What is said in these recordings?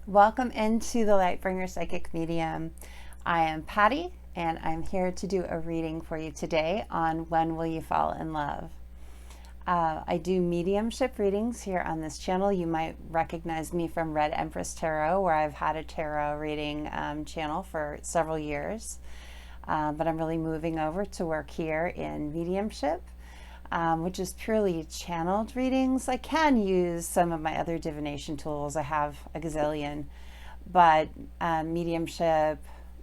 Welcome into the Lightbringer Psychic Medium. I am Patty, and I'm here to do a reading for you today on When Will You Fall in Love? I do mediumship readings here on this channel. You might recognize me from Red Empress Tarot, where I've had a tarot reading channel for several years. But I'm really moving over to work here in mediumship, which is purely channeled readings. I can use some of my other divination tools. I have a gazillion, but mediumship,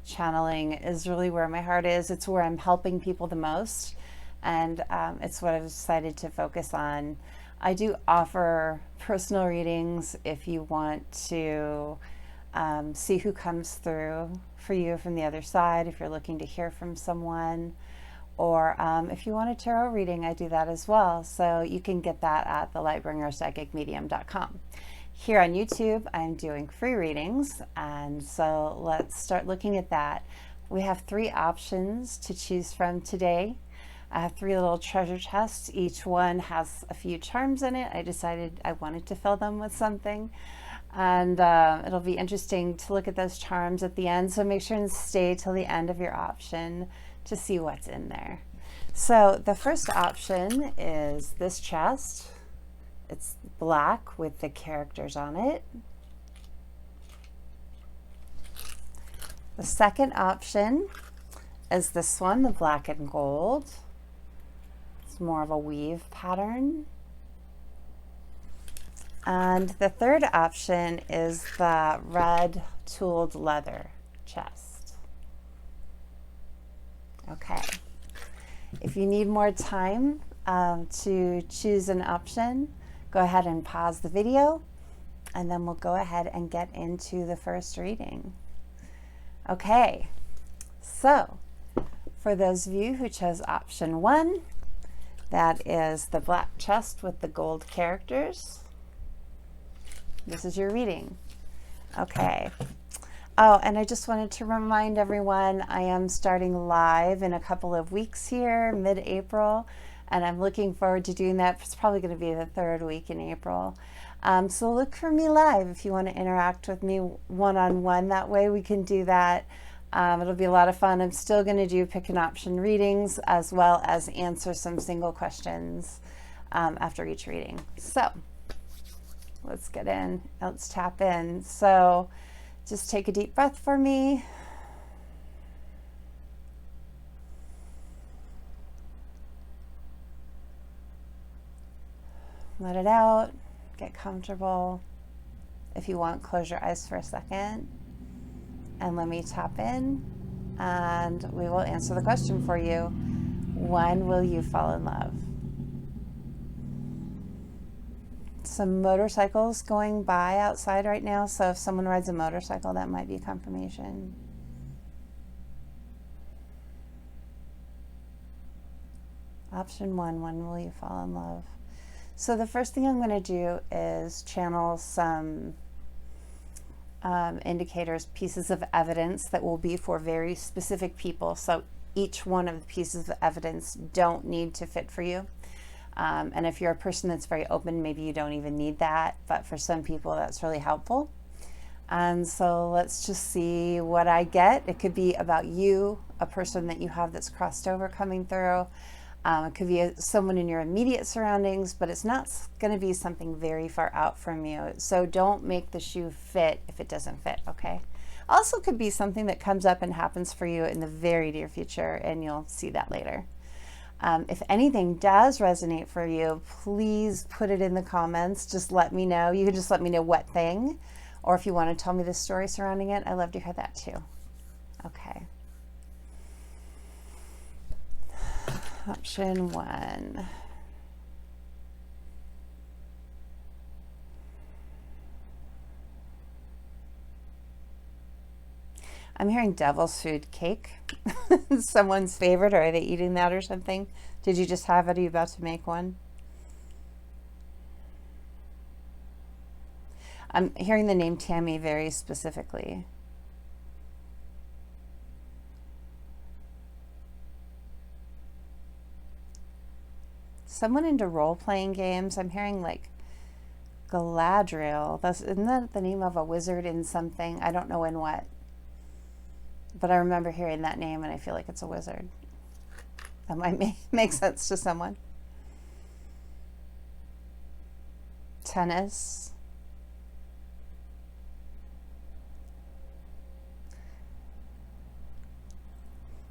channeling is really where my heart is. It's where I'm helping people the most, and it's what I've decided to focus on. I do offer personal readings if you want to see who comes through for you from the other side, if you're looking to hear from someone, or if you want a tarot reading, I do that as well. So you can get that at thelightbringerpsychicmedium.com. Here on YouTube, I'm doing free readings, and so let's start looking at that. We have 3 options to choose from today. I have 3 little treasure chests. Each one has a few charms in it. I decided I wanted to fill them with something, and it'll be interesting to look at those charms at the end, so make sure and stay till the end of your option to see what's in there. So the first option is this chest. It's black with the characters on it. The second option is this one, the black and gold. It's more of a weave pattern. And the third option is the red tooled leather chest. Okay, if you need more time to choose an option, go ahead and pause the video, and then we'll go ahead and get into the first reading. Okay, so for those of you who chose option 1, that is the black chest with the gold characters. This is your reading. Okay. Oh, and I just wanted to remind everyone I am starting live in a couple of weeks here, mid-April, and I'm looking forward to doing that. It's probably going to be the 3rd week in April. So look for me live if you want to interact with me one-on-one. That way we can do that. It'll be a lot of fun. I'm still going to do pick an option readings as well as answer some single questions after each reading. So let's get in. Let's tap in. So just take a deep breath for me. Let it out. Get comfortable. If you want, close your eyes for a second. And let me tap in, and we will answer the question for you. When will you fall in love? Some motorcycles going by outside right now, so if someone rides a motorcycle, that might be confirmation. Option 1, when will you fall in love? So the first thing I'm going to do is channel some indicators, pieces of evidence that will be for very specific people. So each one of the pieces of evidence don't need to fit for you. And if you're a person that's very open, maybe you don't even need that, but for some people that's really helpful. And so let's just see what I get. It could be about you, a person that you have that's crossed over coming through. It could be someone in your immediate surroundings, but it's not going to be something very far out from you. So don't make the shoe fit if it doesn't fit, okay? Also could be something that comes up and happens for you in the very near future, and you'll see that later. If anything does resonate for you, please put it in the comments. Just let me know. You can just let me know what thing, or if you want to tell me the story surrounding it, I'd love to hear that too. Okay. Option 1. I'm hearing devil's food cake. Someone's favorite, or are they eating that or something? Did you just have it? Are you about to make one? I'm hearing the name Tammy very specifically. Someone into role-playing games. I'm hearing like Galadriel. Isn't that the name of a wizard in something? I don't know in what. But I remember hearing that name and I feel like it's a wizard. That might make sense to someone. Tennis.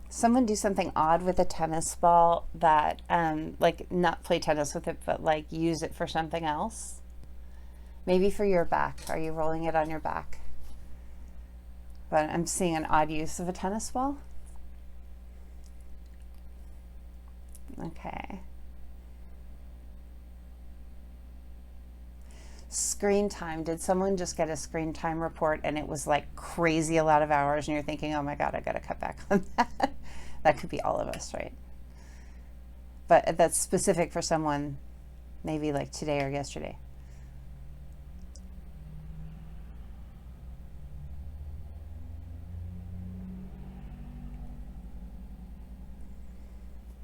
Someone do something odd with a tennis ball that, like not play tennis with it, but like use it for something else. Maybe for your back. Are you rolling it on your back? But I'm seeing an odd use of a tennis ball. Okay. Screen time. Did someone just get a screen time report and it was like crazy a lot of hours and you're thinking, oh my God, I got to cut back on that? That could be all of us, right? But that's specific for someone maybe like today or yesterday.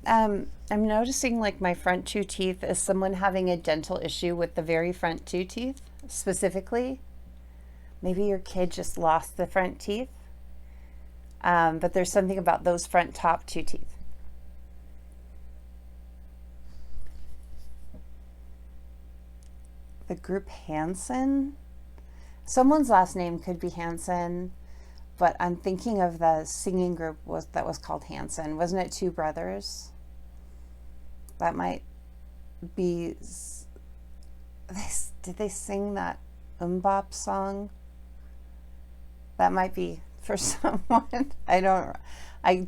I'm noticing like my front two teeth. Is someone having a dental issue with the very front two teeth specifically? Maybe your kid just lost the front teeth, but there's something about those front top two teeth. The group Hansen. Someone's last name could be Hansen, but I'm thinking of the singing group that was called Hansen. Wasn't it two brothers? That might be. Did they sing that 𝗚𝗏𝗙𝗏 song? That might be for someone. I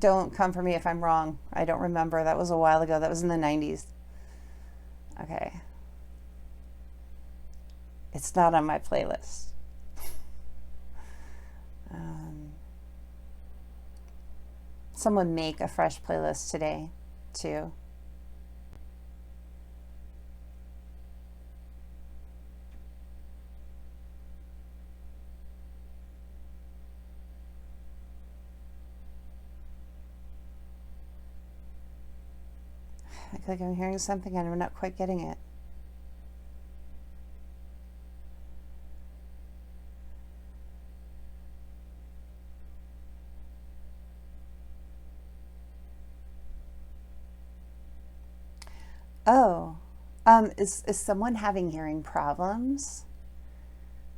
don't come for me if I'm wrong. I don't remember. That was a while ago. That was in the 90s. Okay. It's not on my playlist. Someone make a fresh playlist today, too. I feel like I'm hearing something and I'm not quite getting it. Oh, is someone having hearing problems?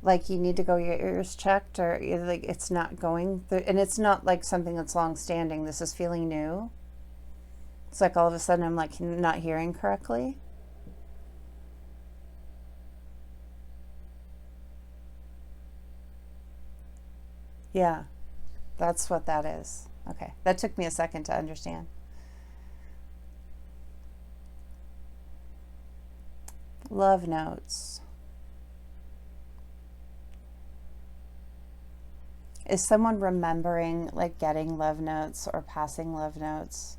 Like you need to go get your ears checked, or like it's not going through, and it's not like something that's long standing. This is feeling new. It's like all of a sudden I'm like not hearing correctly. Yeah, that's what that is. Okay, that took me a second to understand. Love notes. Is someone remembering like getting love notes or passing love notes?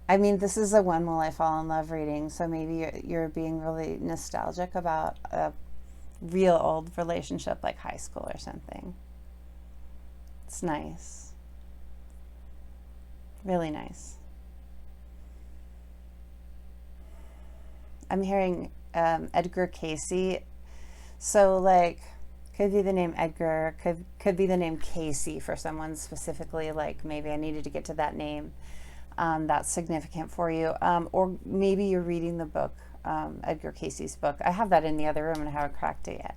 I mean, this is a When Will I Fall in Love reading, so maybe you're being really nostalgic about a real old relationship like high school or something. It's nice. Really nice. I'm hearing 𝗥𝗘𝗧𝗏. So like could be the name Edgar, could be the name Casey for someone specifically, like maybe I needed to get to that name. That's significant for you. Or maybe you're reading the book, 𝗥𝗘𝗧𝗏's book. I have that in the other room and I haven't cracked it yet.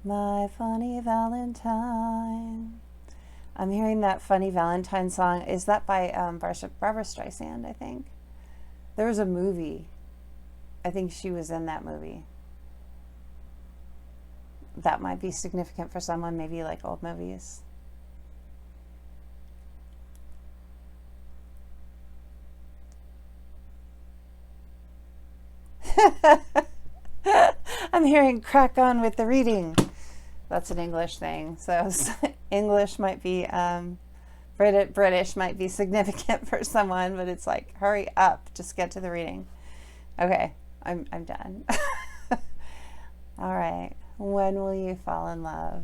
My Funny Valentine. I'm hearing that Funny Valentine song. Is that by Barbara Streisand, I think? There was a movie. I think she was in that movie. That might be significant for someone, maybe like old movies. I'm hearing crack on with the reading. That's an English thing. So English might be, British might be significant for someone, but it's like, hurry up, just get to the reading. Okay, I'm done. All right. When will you fall in love?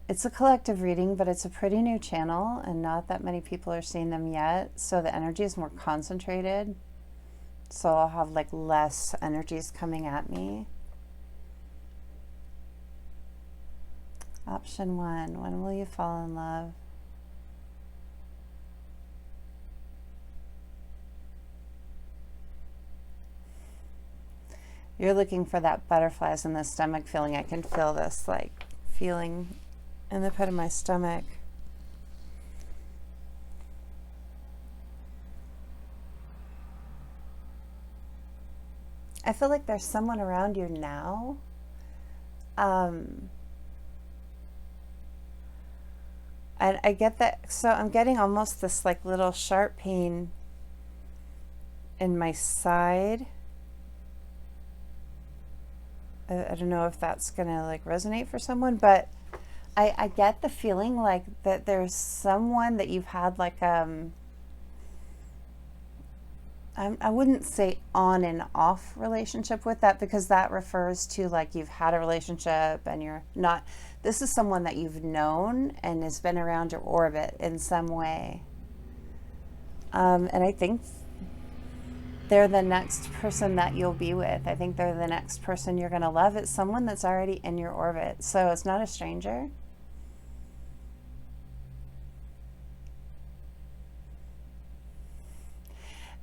It's a collective reading, but it's a pretty new channel and not that many people are seeing them yet. So the energy is more concentrated. So I'll have like less energies coming at me. Option 1, when will you fall in love? You're looking for that butterflies in the stomach feeling. I can feel this like feeling in the pit of my stomach. I feel like there's someone around you now. And I get that. So I'm getting almost this like little sharp pain in my side. I don't know if that's gonna like resonate for someone, but I get the feeling like that there's someone that you've had like I wouldn't say on and off relationship with that, because that refers to like you've had a relationship and you're not. This is someone that you've known and has been around your orbit in some way, and I think they're the next person that you'll be with. I think they're the next person you're going to love. It's someone that's already in your orbit. So it's not a stranger.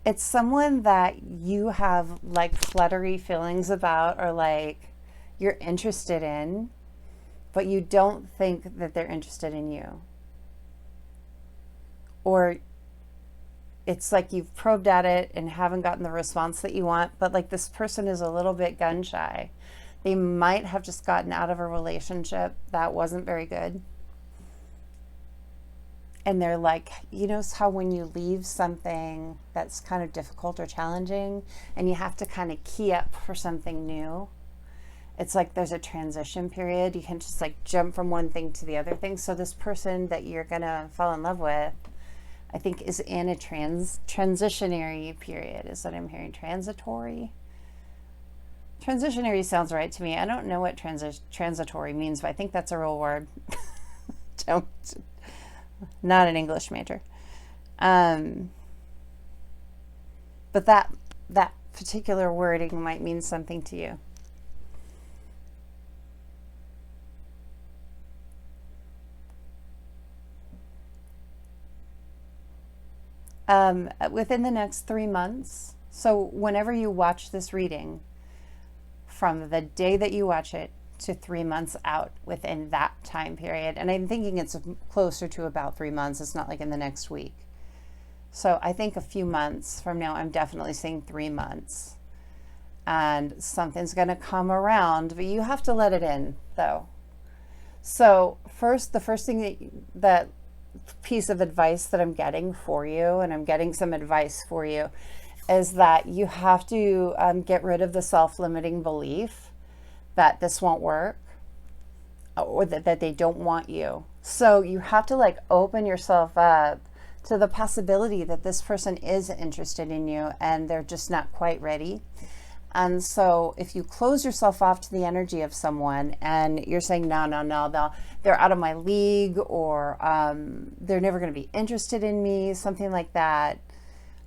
It's someone that you have like fluttery feelings about, or like you're interested in, but you don't think that they're interested in you. Or it's like you've probed at it and haven't gotten the response that you want, but like this person is a little bit gun shy. They might have just gotten out of a relationship that wasn't very good. And they're like, you know how when you leave something that's kind of difficult or challenging and you have to kind of key up for something new? It's like there's a transition period. You can just like jump from one thing to the other thing. So this person that you're gonna fall in love with, I think, is in a transitionary period, is what I'm hearing. Transitory? Transitionary sounds right to me. I don't know what transitory means, but I think that's a real word. Not an English major. But that particular wording might mean something to you. Within the next 3 months, so whenever you watch this reading, from the day that you watch it to 3 months out within that time period, and I'm thinking it's closer to about 3 months, it's not like in the next week. So I think a few months from now, I'm definitely seeing 3 months, and something's going to come around, but you have to let it in though. So the first thing that piece of advice that I'm getting for you, and I'm getting some advice for you, is that you have to get rid of the self-limiting belief that this won't work, or that they don't want you. So you have to like open yourself up to the possibility that this person is interested in you and they're just not quite ready. And so if you close yourself off to the energy of someone and you're saying, no, they're out of my league, or they're never going to be interested in me, something like that.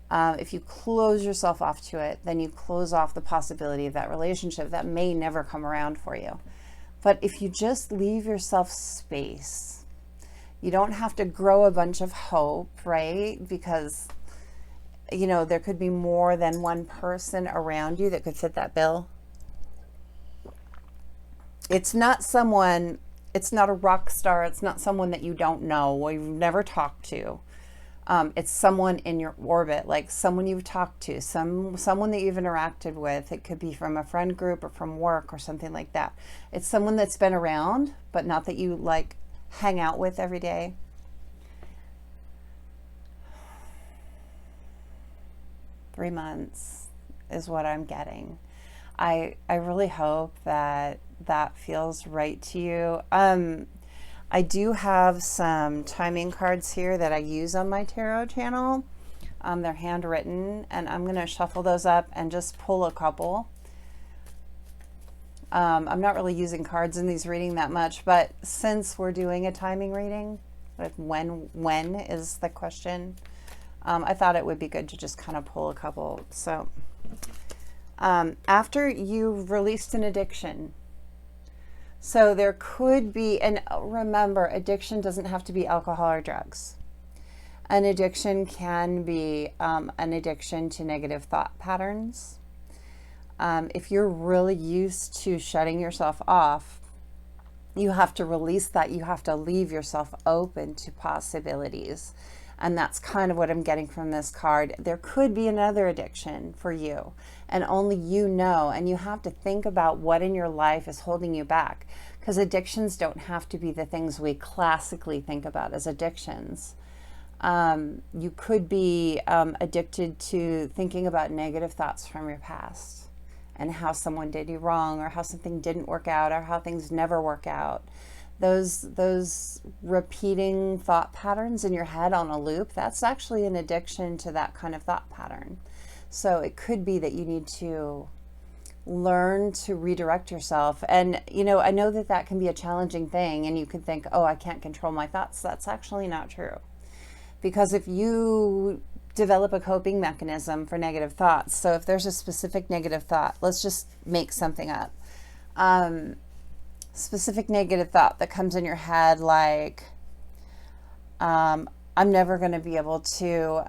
If you close yourself off to it, then you close off the possibility of that relationship that may never come around for you. But if you just leave yourself space, you don't have to grow a bunch of hope, right? Because you know, there could be more than one person around you that could fit that bill. It's not someone, it's not a rock star. It's not someone that you don't know or you've never talked to. It's someone in your orbit, like someone you've talked to, someone that you've interacted with. It could be from a friend group or from work or something like that. It's someone that's been around, but not that you like hang out with every day. Three months is what I'm getting. I really hope that that feels right to you. I do have some timing cards here that I use on my tarot channel. They're handwritten, and I'm going to shuffle those up and just pull a couple. I'm not really using cards in these reading that much, but since we're doing a timing reading, like when is the question, I thought it would be good to just kind of pull a couple. So after you've released an addiction, so there could be, and remember, addiction doesn't have to be alcohol or drugs. An addiction can be an addiction to negative thought patterns. If you're really used to shutting yourself off, you have to release that. You have to leave yourself open to possibilities. And that's kind of what I'm getting from this card. There could be another addiction for you, and only you know. And you have to think about what in your life is holding you back, because addictions don't have to be the things we classically think about as addictions. You could be addicted to thinking about negative thoughts from your past and how someone did you wrong, or how something didn't work out, or how things never work out. Those repeating thought patterns in your head on a loop, that's actually an addiction to that kind of thought pattern. So it could be that you need to learn to redirect yourself. And, you know, I know that that can be a challenging thing, and you can think, oh, I can't control my thoughts. That's actually not true. Because if you develop a coping mechanism for negative thoughts, so if there's a specific negative thought, let's just make something up. Specific negative thought that comes in your head, like, I'm never going to be able to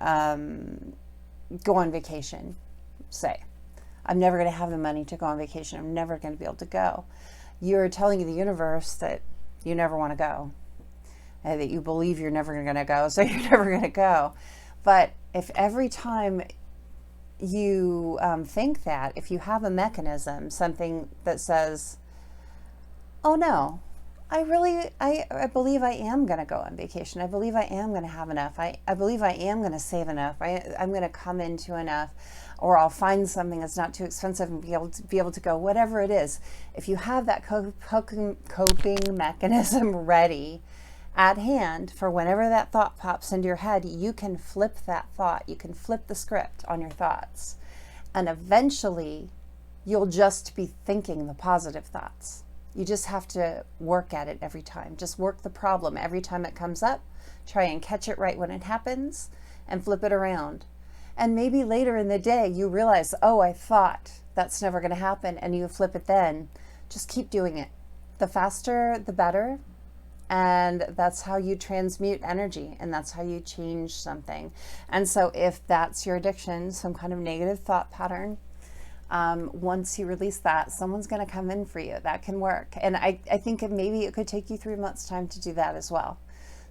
go on vacation, say. I'm never going to have the money to go on vacation. I'm never going to be able to go. You're telling the universe that you never want to go, and that you believe you're never going to go, so you're never going to go. But if every time you think that, if you have a mechanism, something that says, oh no, I believe I am going to go on vacation. I believe I am going to have enough. I believe I am going to save enough. I'm going to come into enough, or I'll find something that's not too expensive and be able to go, whatever it is. If you have that coping mechanism ready at hand for whenever that thought pops into your head, you can flip that thought. You can flip the script on your thoughts. And eventually, you'll just be thinking the positive thoughts. You just have to work at it every time. Just work the problem every time it comes up. Try and catch it right when it happens and flip it around. And maybe later in the day, you realize, oh, I thought that's never going to happen, and you flip it then. Just keep doing it. The faster, the better. And that's how you transmute energy, and that's how you change something. And so if that's your addiction, some kind of negative thought pattern, once you release that, someone's going to come in for you. That can work. And I think maybe it could take you 3 months' time to do that as well.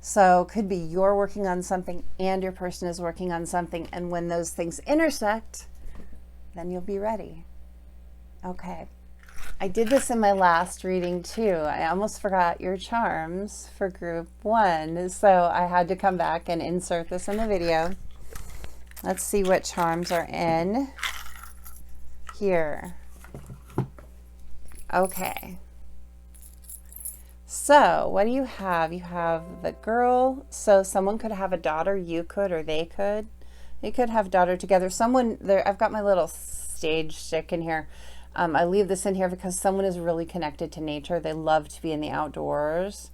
So it could be you're working on something and your person is working on something. And when those things intersect, then you'll be ready. Okay. I did this in my last reading too. I almost forgot your charms for group 1. So I had to come back and insert this in the video. Let's see what charms are in here. Okay. So what do you have? You have the girl. So someone could have a daughter, you could, or they could. They could have daughter together. Someone there, I've got my little stage stick in here. I leave this in here because someone is really connected to nature. They love to be in the outdoors.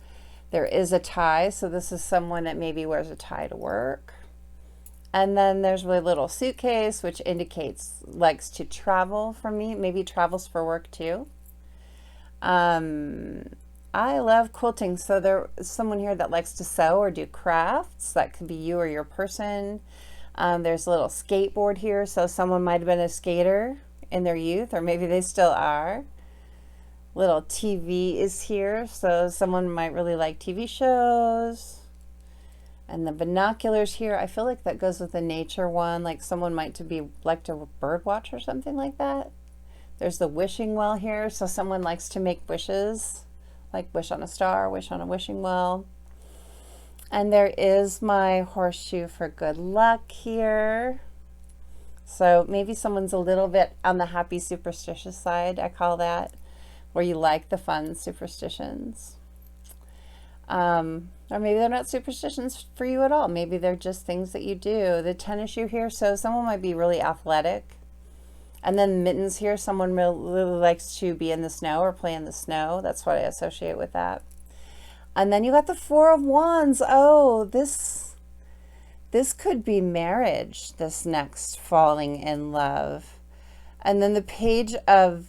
There is a tie. So this is someone that maybe wears a tie to work. And then there's a little suitcase, which indicates likes to travel for me. Maybe travels for work too. I love quilting. So there's someone here that likes to sew or do crafts. That could be you or your person. There's a little skateboard here. So someone might have been a skater in their youth, or maybe they still are. Little TV is here. So someone might really like TV shows. And the binoculars here, I feel like that goes with the nature one. Like someone might like to bird watch or something like that. There's the wishing well here. So someone likes to make wishes, like wish on a star, wish on a wishing well. And there is my horseshoe for good luck here. So maybe someone's a little bit on the happy superstitious side, I call that, where you like the fun superstitions. Or maybe they're not superstitions for you at all. Maybe they're just things that you do. The tennis shoe here, so someone might be really athletic. And then mittens here, someone really likes to be in the snow or play in the snow. That's what I associate with that. And then you got the Four of Wands. Oh, this could be marriage, this next falling in love. And then the Page of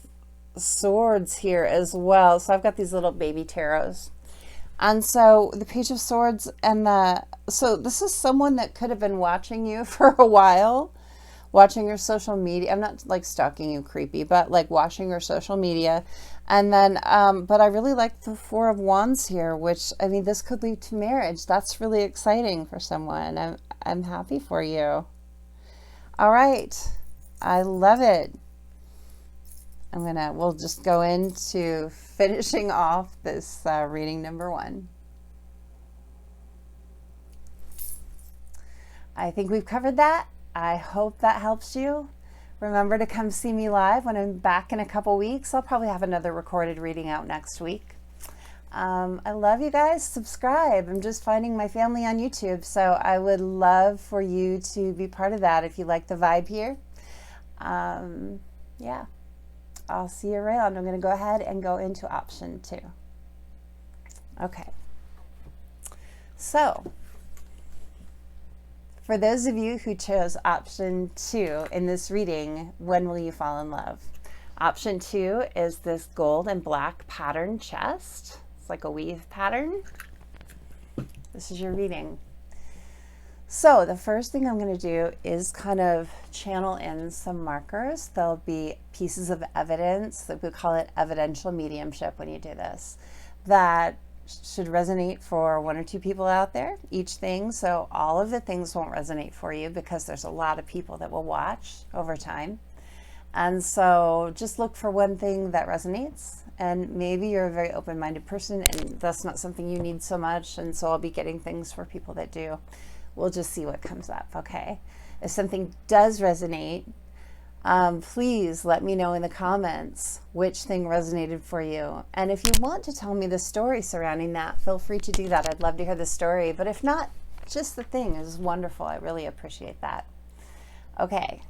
Swords here as well. So I've got these little baby tarots. And so the Page of Swords and so this is someone that could have been watching you for a while, watching your social media. I'm not like stalking you creepy, but like watching your social media. And then, but I really like the Four of Wands here, which, I mean, this could lead to marriage. That's really exciting for someone. I'm happy for you. All right. I love it. We'll just go into finishing off this reading number 1. I think we've covered that. I hope that helps you. Remember to come see me live when I'm back in a couple weeks. I'll probably have another recorded reading out next week. I love you guys. Subscribe. I'm just finding my family on YouTube, so I would love for you to be part of that if you like the vibe here. Yeah. I'll see you around. I'm going to go ahead and go into option 2. Okay. So, for those of you who chose option 2 in this reading, when will you fall in love? Option 2 is this gold and black pattern chest. It's like a weave pattern. This is your reading. So the first thing I'm going to do is kind of channel in some markers. There'll be pieces of evidence, that we call it evidential mediumship when you do this, that should resonate for 1 or 2 people out there, each thing. So all of the things won't resonate for you because there's a lot of people that will watch over time. And so just look for one thing that resonates, and maybe you're a very open-minded person and that's not something you need so much, and so I'll be getting things for people that do. We'll just see what comes up, okay? If something does resonate, please let me know in the comments which thing resonated for you. And if you want to tell me the story surrounding that, feel free to do that. I'd love to hear the story. But if not, just the thing is wonderful. I really appreciate that. Okay,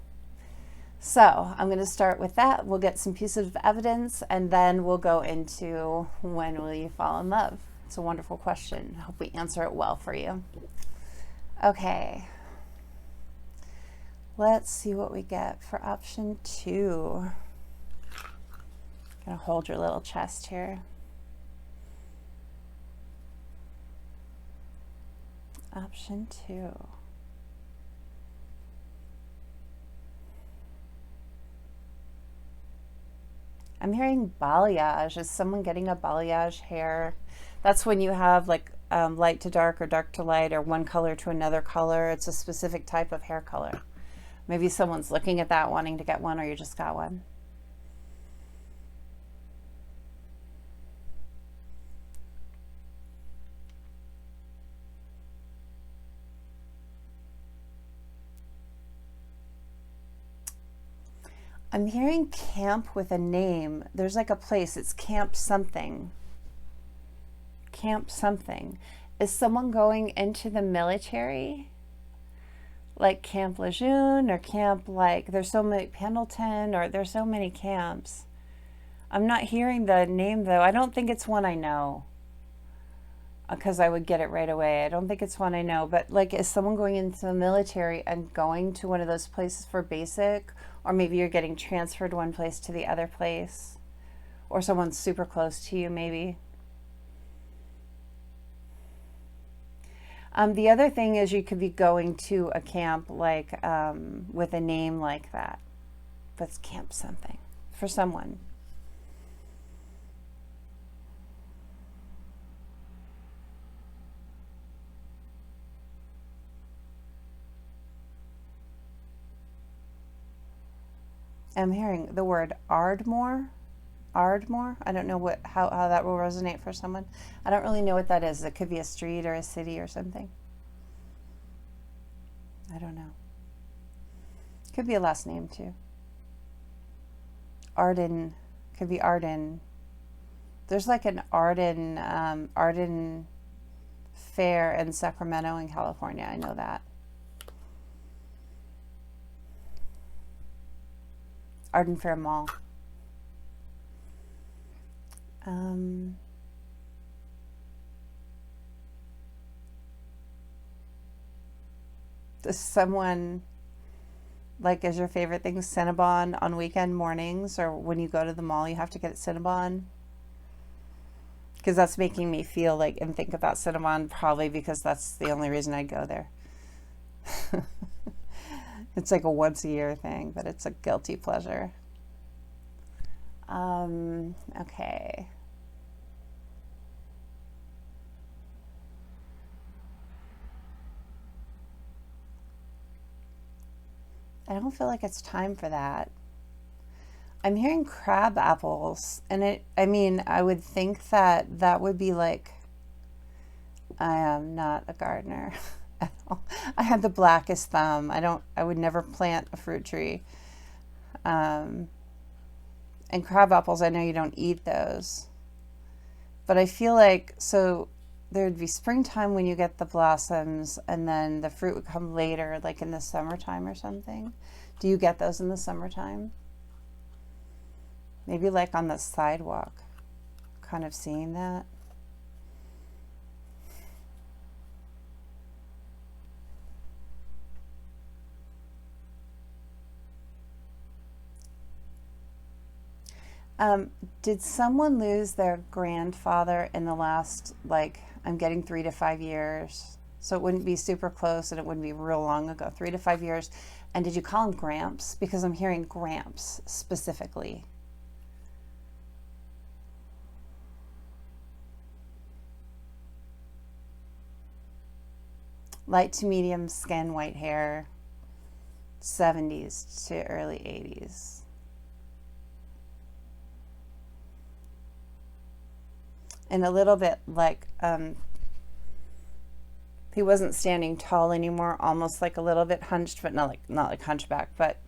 so I'm going to start with that. We'll get some pieces of evidence, and then we'll go into when will you fall in love? It's a wonderful question. I hope we answer it well for you. Okay, let's see what we get for option 2. Gonna hold your little chest here. Option 2. I'm hearing balayage. Is someone getting a balayage hair? That's when you have like light to dark or dark to light, or one color to another color. It's a specific type of hair color. Maybe someone's looking at that, wanting to get one, or you just got one. I'm hearing camp with a name. There's like a place. It's camp something. Camp something. Is someone going into the military? Like Camp Lejeune or camp, like there's so many, Pendleton, or there's so many camps. I'm not hearing the name though. I don't think it's one I know, because I would get it right away. I don't think it's one I know, but like, is someone going into the military and going to one of those places for basic, or maybe you're getting transferred one place to the other place, or someone's super close to you maybe. The other thing is you could be going to a camp like with a name like that. That's camp something for someone. I'm hearing the word Ardmore. Ardmore. I don't know how that will resonate for someone. I don't really know what that is. It could be a street or a city or something. I don't know. Could be a last name too. Arden. Could be Arden. There's like an Arden fair in Sacramento in California. I know that. Arden Fair Mall. Does someone, like, is your favorite thing Cinnabon on weekend mornings, or when you go to the mall you have to get Cinnabon? Because that's making me feel like and think about Cinnabon, probably because that's the only reason I go there. It's like a once a year thing, but it's a guilty pleasure. Okay. I don't feel like it's time for that. I'm hearing crab apples, and I mean, I would think that that would be like, I am not a gardener at all. I had the blackest thumb. I would never plant a fruit tree. And crab apples, I know you don't eat those. But I feel like, so there'd be springtime when you get the blossoms, and then the fruit would come later, like in the summertime or something. Do you get those in the summertime? Maybe like on the sidewalk, kind of seeing that. Did someone lose their grandfather in the last, like, I'm getting 3 to 5 years? So it wouldn't be super close and it wouldn't be real long ago, 3 to 5 years. And did you call him Gramps? Because I'm hearing Gramps specifically. Light to medium skin, white hair, 70s to early 80s. And a little bit like, he wasn't standing tall anymore, almost like a little bit hunched, but not like hunchback, but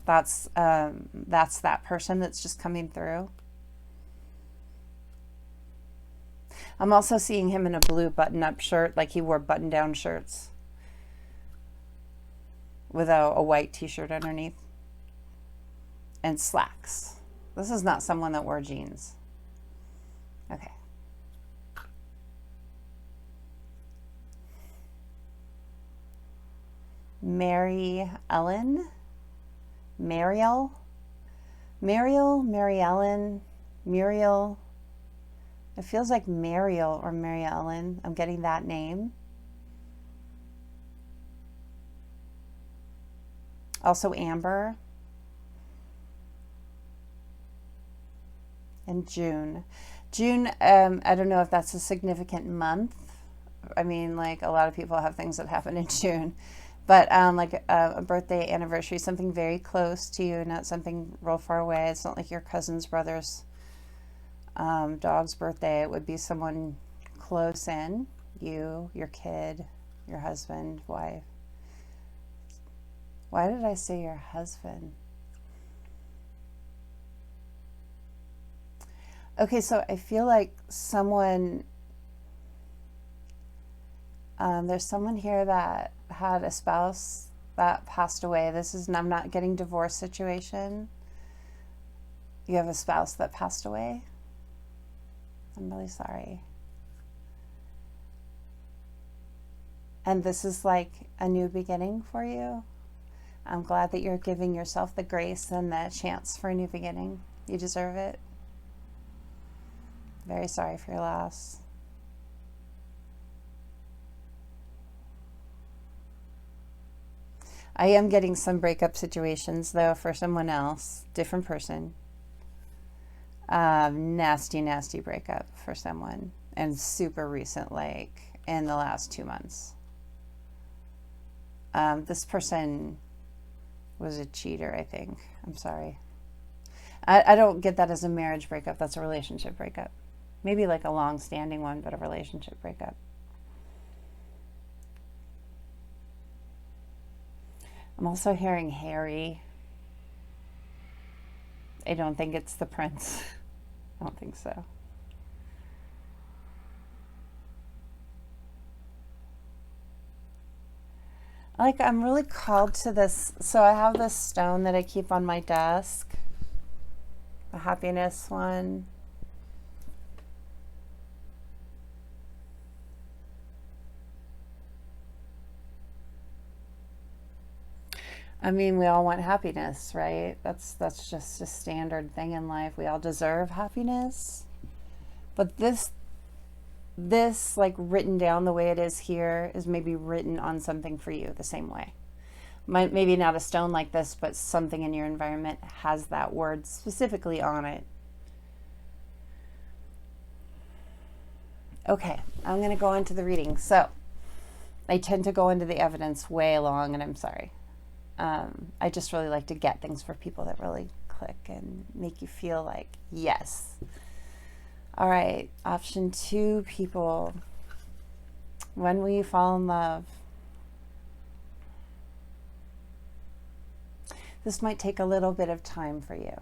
that's that person that's just coming through. I'm also seeing him in a blue button-up shirt, like he wore button-down shirts with a white t-shirt underneath and slacks. This is not someone that wore jeans. Okay. Mary Ellen, Mariel, Mary Ellen, Muriel. It feels like Mariel or Mary Ellen. I'm getting that name. Also Amber. And June. June, I don't know if that's a significant month. I mean, like, a lot of people have things that happen in June. But like a birthday, anniversary, something very close to you, not something real far away. It's not like your cousin's brother's dog's birthday. It would be someone close in. You, your kid, your husband, wife. Why did I say your husband? Okay, so I feel like someone, there's someone here that had a spouse that passed away. I'm not getting divorce situation. You have a spouse that passed away? I'm really sorry. And this is like a new beginning for you. I'm glad that you're giving yourself the grace and the chance for a new beginning. You deserve it. Very sorry for your loss. I am getting some breakup situations, though, for someone else, different person. Nasty, nasty breakup for someone, and super recent, like in the last 2 months. This person was a cheater, I think. I'm sorry. I don't get that as a marriage breakup. That's a relationship breakup. Maybe like a long-standing one, but a relationship breakup. I'm also hearing Harry. I don't think it's the prince. I don't think so. Like, I'm really called to this. So I have this stone that I keep on my desk, the happiness one. I mean, we all want happiness, right? That's just a standard thing in life. We all deserve happiness. But this like written down the way it is here is maybe written on something for you the same way. Maybe not a stone like this, but something in your environment has that word specifically on it. Okay, I'm going to go into the reading. So I tend to go into the evidence way long, and I'm sorry. I just really like to get things for people that really click and make you feel like, yes. All right, option 2, people. When will you fall in love? This might take a little bit of time for you.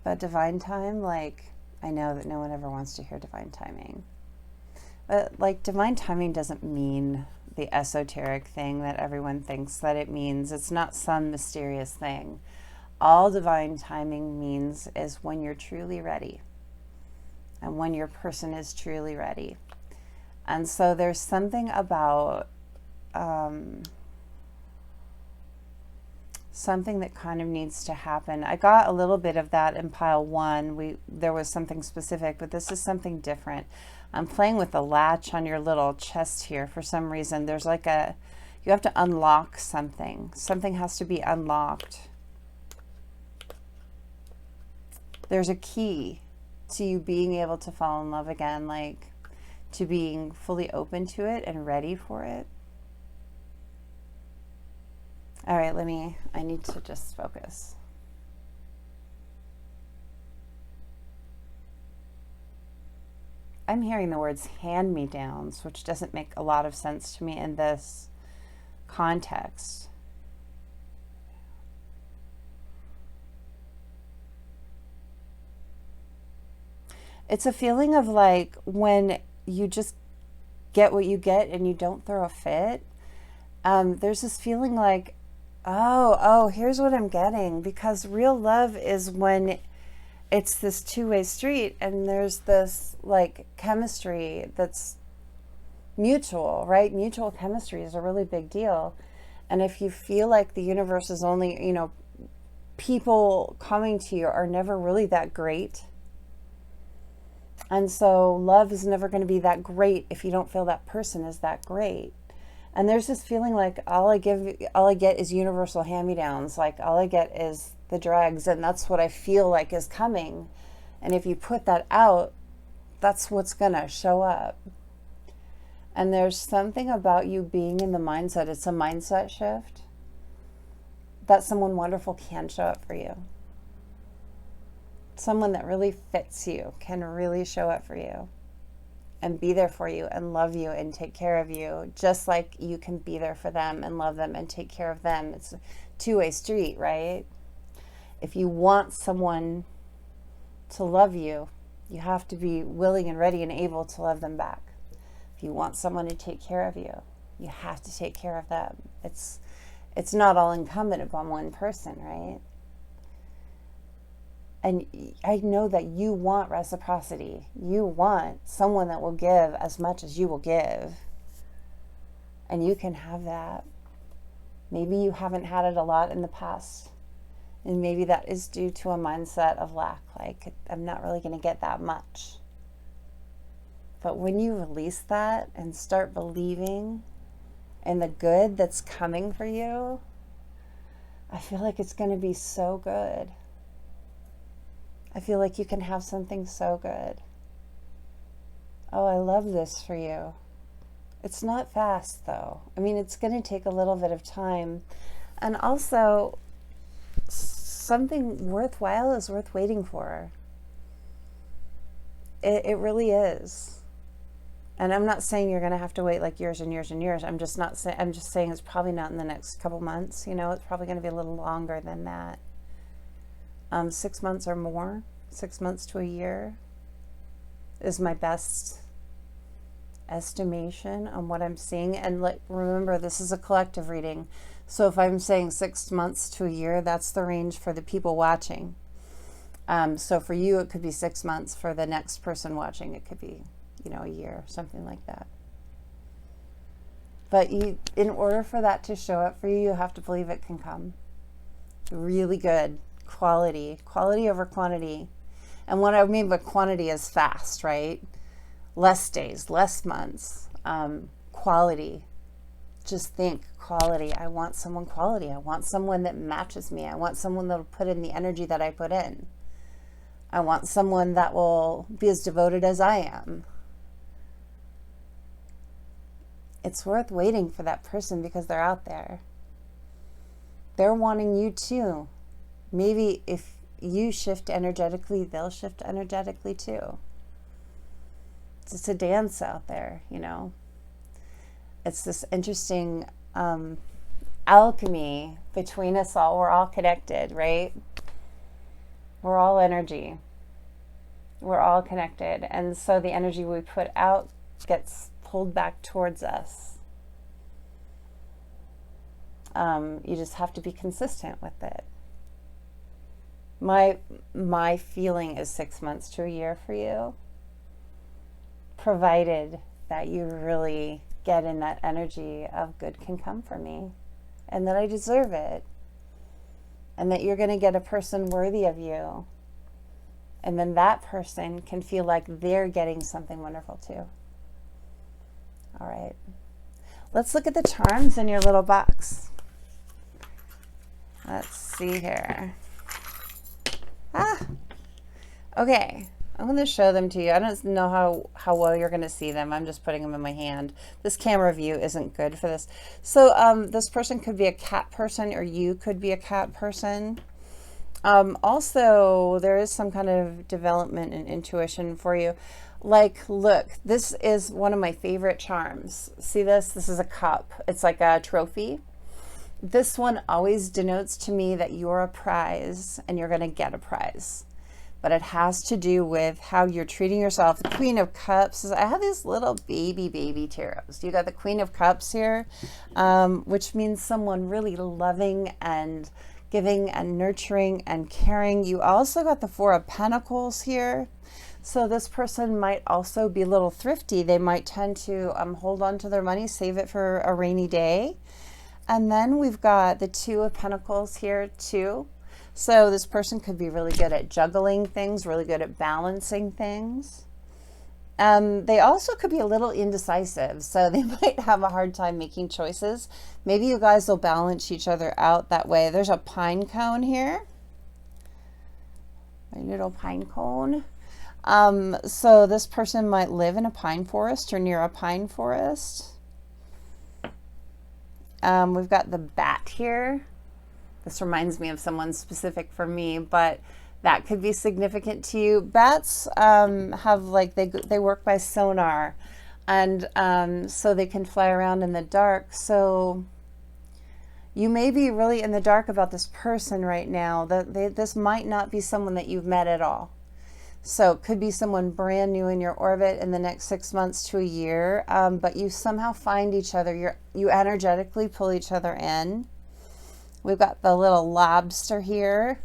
But divine time, like, I know that no one ever wants to hear divine timing. But like, divine timing doesn't mean the esoteric thing that everyone thinks that it means. It's not some mysterious thing. All divine timing means is when you're truly ready and when your person is truly ready. And so there's something about something that kind of needs to happen. I got a little bit of that in pile 1. There was something specific, but this is something different. I'm playing with the latch on your little chest here for some reason. There's like you have to unlock something. Something has to be unlocked. There's a key to you being able to fall in love again, like to being fully open to it and ready for it. All right, I need to just focus. I'm hearing the words hand-me-downs, which doesn't make a lot of sense to me in this context. It's a feeling of like when you just get what you get and you don't throw a fit. There's this feeling like, oh, here's what I'm getting. Because real love is when it's this two-way street and there's this like chemistry that's mutual, right? Mutual chemistry is a really big deal. And if you feel like the universe is only, you know, people coming to you are never really that great. And so love is never going to be that great if you don't feel that person is that great. And there's this feeling like all I get is universal hand-me-downs. Like all I get is the dregs, and that's what I feel like is coming. And if you put that out, that's what's going to show up. And there's something about you being in the mindset. It's a mindset shift that someone wonderful can show up for you. Someone that really fits you can really show up for you and be there for you and love you and take care of you, just like you can be there for them and love them and take care of them. It's a two-way street, right? If you want someone to love you, you have to be willing and ready and able to love them back. If you want someone to take care of you, you have to take care of them. It's not all incumbent upon one person, right? And I know that you want reciprocity. You want someone that will give as much as you will give. And you can have that. Maybe you haven't had it a lot in the past. And maybe that is due to a mindset of lack. Like, I'm not really going to get that much. But when you release that and start believing in the good that's coming for you, I feel like it's going to be so good. I feel like you can have something so good. Oh, I love this for you. It's not fast, though. I mean, it's going to take a little bit of time. And also, something worthwhile is worth waiting for. It really is. And I'm not saying you're going to have to wait like years and years and years. I'm just saying it's probably not in the next couple months. You know, it's probably going to be a little longer than that. 6 months or more, 6 months to a year is my best estimation on what I'm seeing. And remember, this is a collective reading. So if I'm saying 6 months to a year, that's the range for the people watching. So for you, it could be 6 months. For the next person watching, it could be, a year, something like that. But in order for that to show up for you, you have to believe it can come. Really good quality over quantity. And what I mean by quantity is fast, right? Less days, less months. Quality. Just think quality. I want someone quality. I want someone that matches me. I want someone that will put in the energy that I put in. I want someone that will be as devoted as I am. It's worth waiting for that person because they're out there. They're wanting you too. Maybe if you shift energetically, they'll shift energetically too. It's a dance out there, It's this interesting alchemy between us all. We're all connected, right? We're all energy. We're all connected. And so the energy we put out gets pulled back towards us. You just have to be consistent with it. My feeling is 6 months to a year for you, provided that you really get in that energy of good can come for me, and that I deserve it, and that you're going to get a person worthy of you, and then that person can feel like they're getting something wonderful too. All right, let's look at the charms in your little box. Let's see here. Okay, I'm going to show them to you. I don't know how well you're going to see them. I'm just putting them in my hand. This camera view isn't good for this. So this person could be a cat person, or you could be a cat person. Also, there is some kind of development and intuition for you. Like, look, this is one of my favorite charms. See this? This is a cup. It's like a trophy. This one always denotes to me that you're a prize and you're going to get a prize. But it has to do with how you're treating yourself. The Queen of Cups is, I have these little baby tarots. You got the Queen of Cups here, which means someone really loving and giving and nurturing and caring. You also got the Four of Pentacles here. So this person might also be a little thrifty. They might tend to hold on to their money, save it for a rainy day. And then we've got the Two of Pentacles here too. So this person could be really good at juggling things, really good at balancing things. They also could be a little indecisive, so they might have a hard time making choices. Maybe you guys will balance each other out that way. There's a pine cone here. A little pine cone. So this person might live in a pine forest or near a pine forest. We've got the bat here. This reminds me of someone specific for me, but that could be significant to you. Bats have like, they work by sonar, and so they can fly around in the dark. So you may be really in the dark about this person right now. This might not be someone that you've met at all. So it could be someone brand new in your orbit in the next 6 months to a year, but you somehow find each other. You energetically pull each other in. We've got the little lobster here.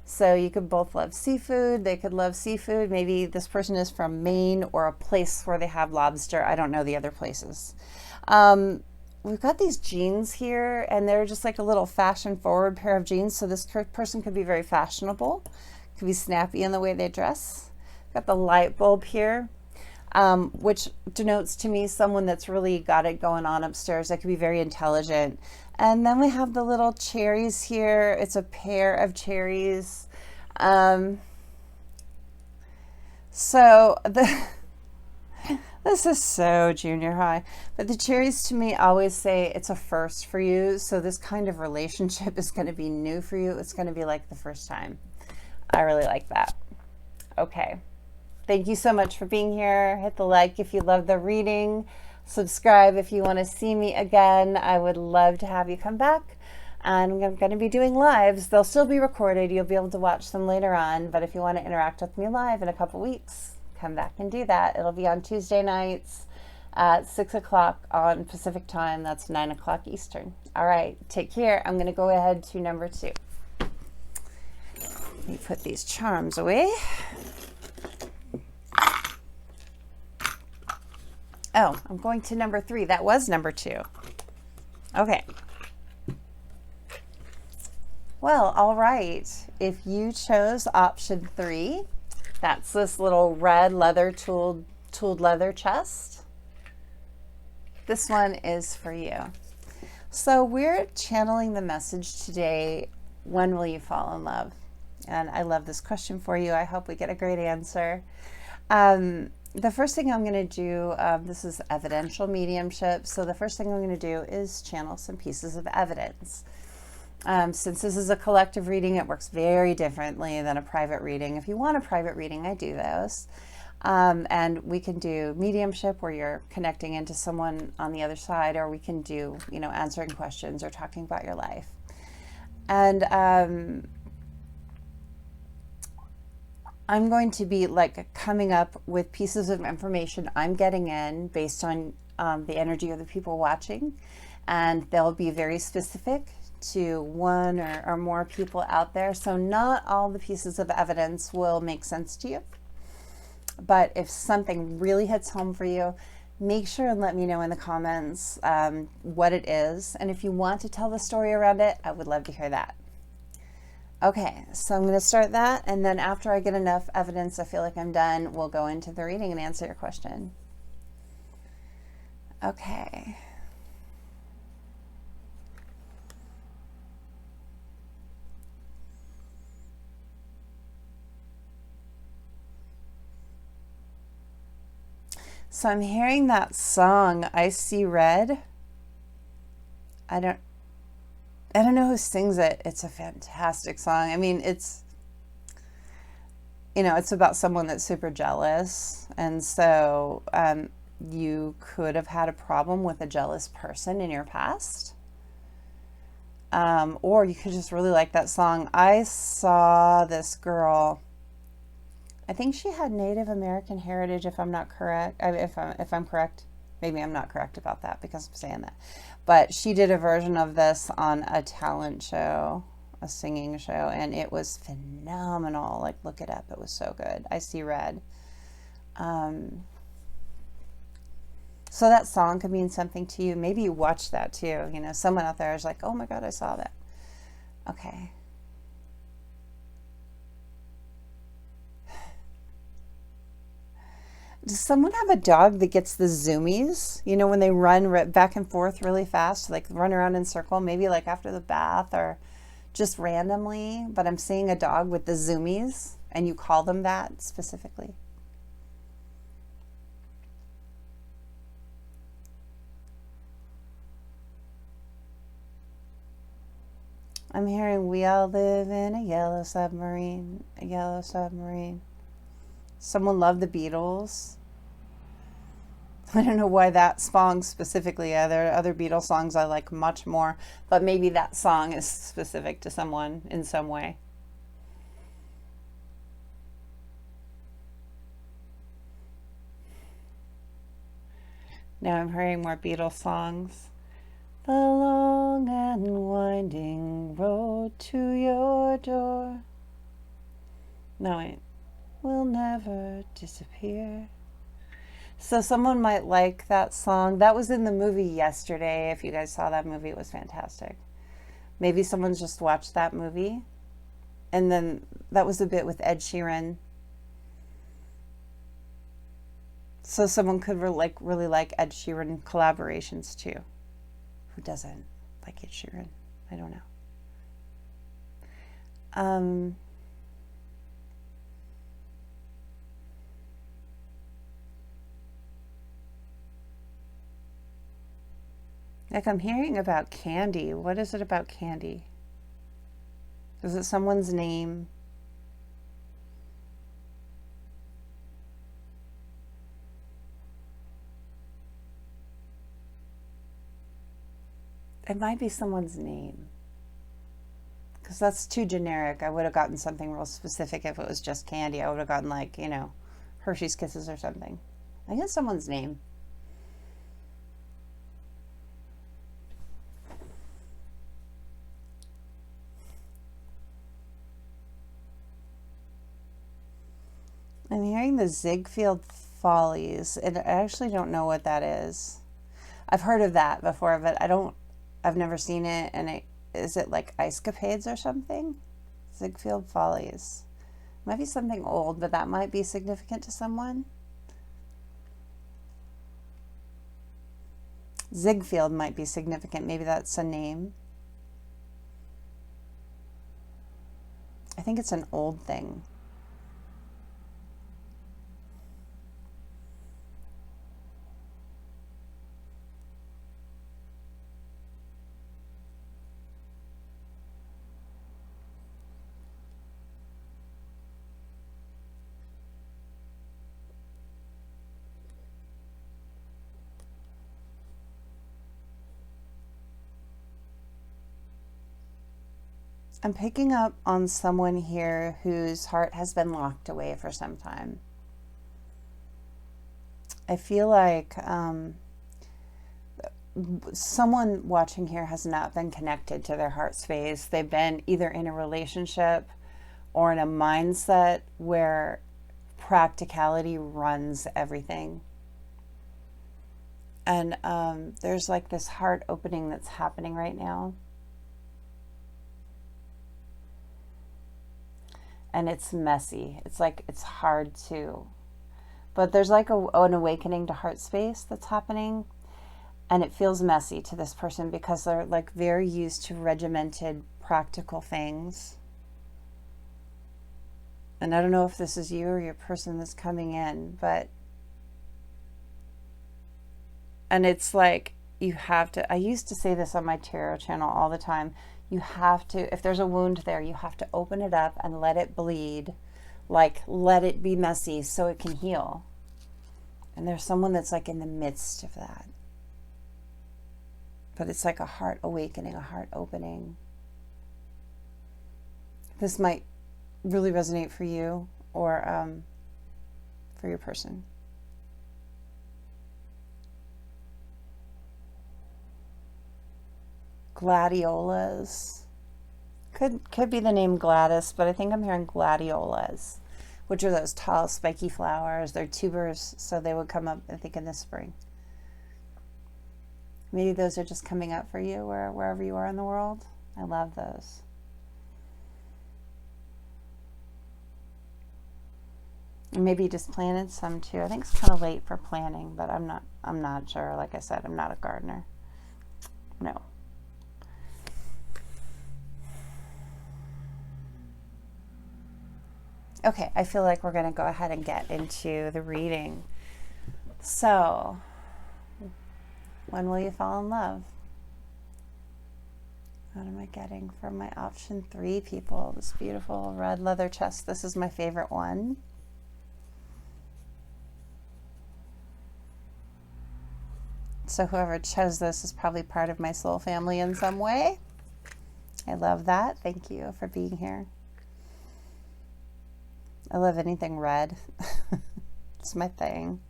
So you could both love seafood. They could love seafood. Maybe this person is from Maine or a place where they have lobster. I don't know the other places. We've got these jeans here, and they're just like a little fashion forward pair of jeans. So this person could be very fashionable. Could be snappy in the way they dress. Got the light bulb here, which denotes to me someone that's really got it going on upstairs. That could be very intelligent. And then we have the little cherries here. It's a pair of cherries. This is so junior high, but the cherries to me always say it's a first for you. So this kind of relationship is going to be new for you. It's going to be like the first time. I really like that. Okay. Thank you so much for being here. Hit the like if you love the reading. Subscribe if you want to see me again. I would love to have you come back. And I'm going to be doing lives. They'll still be recorded. You'll be able to watch them later on. But if you want to interact with me live in a couple weeks, come back and do that. It'll be on Tuesday nights at 6 o'clock on Pacific time. That's 9 o'clock Eastern. All right, take care. I'm going to go ahead to number 2. Let me put these charms away. Oh, I'm going to number 3. That was number 2. Okay. Well, all right. If you chose option 3, that's this little red leather tooled leather chest. This one is for you. So we're channeling the message today, when will you fall in love? And I love this question for you. I hope we get a great answer. The first thing I'm going to do, this is evidential mediumship. So the first thing I'm going to do is channel some pieces of evidence. Since this is a collective reading, it works very differently than a private reading. If you want a private reading, I do those. And we can do mediumship where you're connecting into someone on the other side, or we can do, answering questions or talking about your life. And I'm going to be coming up with pieces of information I'm getting in based on the energy of the people watching. And they'll be very specific to one or more people out there. So not all the pieces of evidence will make sense to you. But if something really hits home for you, make sure and let me know in the comments what it is. And if you want to tell the story around it, I would love to hear that. Okay, so I'm going to start that. And then after I get enough evidence, I feel like I'm done, we'll go into the reading and answer your question. Okay. So I'm hearing that song, I See Red. I don't know who sings it. It's a fantastic song. I mean, it's about someone that's super jealous. And so you could have had a problem with a jealous person in your past. Or you could just really like that song. I saw this girl, I think she had Native American heritage, if I'm not correct. If I'm correct, maybe I'm not correct about that because I'm saying that. But she did a version of this on a talent show, a singing show, and it was phenomenal. Look it up. It was so good. I See Red. So that song could mean something to you. Maybe you watched that too. Someone out there is like, oh my God, I saw that. Okay. Does someone have a dog that gets the zoomies? When they run back and forth really fast, run around in circle, maybe after the bath or just randomly. But I'm seeing a dog with the zoomies, and you call them that specifically. I'm hearing we all live in a yellow submarine, a yellow submarine. Someone loved the Beatles. I don't know why that song specifically. There are other Beatles songs I like much more, but maybe that song is specific to someone in some way. Now I'm hearing more Beatles songs. The long and winding road to your door. No, wait. Will never disappear. So someone might like that song. That was in the movie Yesterday. If you guys saw that movie, it was fantastic. Maybe someone's just watched that movie. And then that was a bit with Ed Sheeran. So someone could really like Ed Sheeran collaborations too. Who doesn't like Ed Sheeran? I don't know. I'm hearing about candy. What is it about candy? Is it someone's name? It might be someone's name. Because that's too generic. I would have gotten something real specific if it was just candy. I would have gotten Hershey's Kisses or something. I guess someone's name. I'm hearing the Ziegfeld Follies, and I actually don't know what that is. I've heard of that before, but I've never seen it, and is it like 𝗥𝗘𝗧𝗏 or something? Ziegfeld Follies. Might be something old, but that might be significant to someone. Ziegfeld might be significant. Maybe that's a name. I think it's an old thing. I'm picking up on someone here whose heart has been locked away for some time. I feel like someone watching here has not been connected to their heart space. They've been either in a relationship or in a mindset where practicality runs everything. And there's like this heart opening that's happening right now. And it's messy. It's like, it's hard to, but there's like an awakening to heart space that's happening. And it feels messy to this person because they're like very used to regimented, practical things. And I don't know if this is you or your person that's coming in, but, and it's like, you have to, I used to say this on my tarot channel all the time. You have to, if there's a wound there, you have to open it up and let it bleed. Like, let it be messy so it can heal. And there's someone that's like in the midst of that. But it's like a heart awakening, a heart opening. This might really resonate for you or for your person. Gladiolus. Could be the name Gladys, but I think I'm hearing gladiolus, which are those tall, spiky flowers. They're tubers, so they would come up, I think, in the spring. Maybe those are just coming up for you wherever you are in the world. I love those. And maybe you just planted some too. I think it's kind of late for planting, but I'm not sure. Like I said, I'm not a gardener. No. Okay, I feel like we're going to go ahead and get into the reading. So, when will you fall in love? What am I getting from my option 3 people? This beautiful red leather chest. This is my favorite one. So whoever chose this is probably part of my soul family in some way. I love that. Thank you for being here. I love anything red. It's my thing.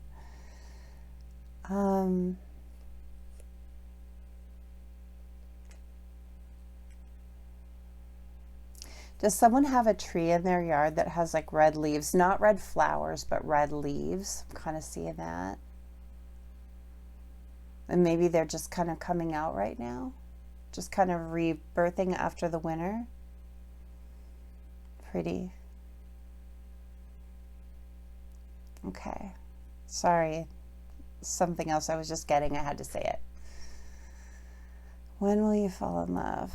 Does someone have a tree in their yard that has like red leaves? Not red flowers, but red leaves. I'm kind of seeing that. And maybe they're just kind of coming out right now. Just kind of rebirthing after the winter. Pretty. Okay, sorry, something else I was just getting, I had to say it. When will you fall in love?